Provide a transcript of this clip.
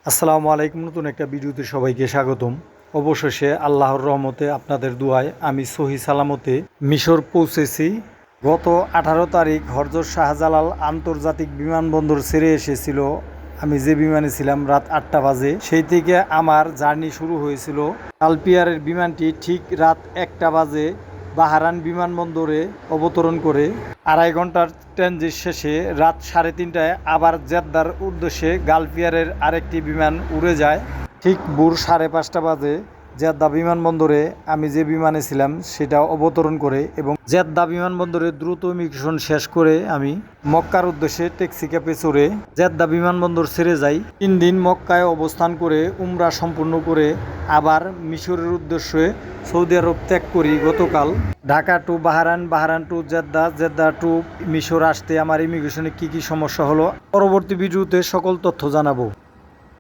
আসসালামু আলাইকুম। নতুন একটা ভিডিওতে সবাইকে স্বাগতম। অবশেষে আল্লাহর রহমতে আপনাদের দুয়ায় আমি সহি সালামতে মিশর পৌঁছেছি। গত 18 তারিখ হজরত শাহজালাল আন্তর্জাতিক বিমানবন্দর ছেড়ে এসেছিল। আমি যে বিমানে ছিলাম রাত 8টা বাজে, সেই থেকে আমার জার্নি শুরু হয়েছিল। কালপিয়ারের বিমানটি ঠিক রাত 1টা বাজে বাহারান বিমানবন্দরে অবতরণ করে 2.5 ঘন্টার ট্রানজিট শেষে রাত 3:30টায় আবার জেদ্দার উদ্দেশ্যে গালপিয়ারের আরেকটি বিমান উড়ে যায়। ঠিক ভোর 5:30টা বাজে জেদ্দা বিমানবন্দরে আমি যে বিমানে ছিলাম সেটা অবতরণ করে এবং জেদ্দা বিমানবন্দরে দ্রুত ইমিগ্রেশন শেষ করে আমি মক্কার উদ্দেশ্যে ট্যাক্সি ক্যাবে চড়ে জেদ্দা বিমানবন্দর ছেড়ে যাই। 3 দিন মক্কায় অবস্থান করে উমরা সম্পূর্ণ করে আবার মিশরের উদ্দেশ্যে সৌদি আরব ত্যাগ করি গতকাল। Dhaka to Bahrain, Bahrain to Jeddah, Jeddah to মিশর আসতে আমার ইমিগ্রেশনে কি কি সমস্যা হলো পরবর্তী ভিডিওতে সকল তথ্য জানাবো।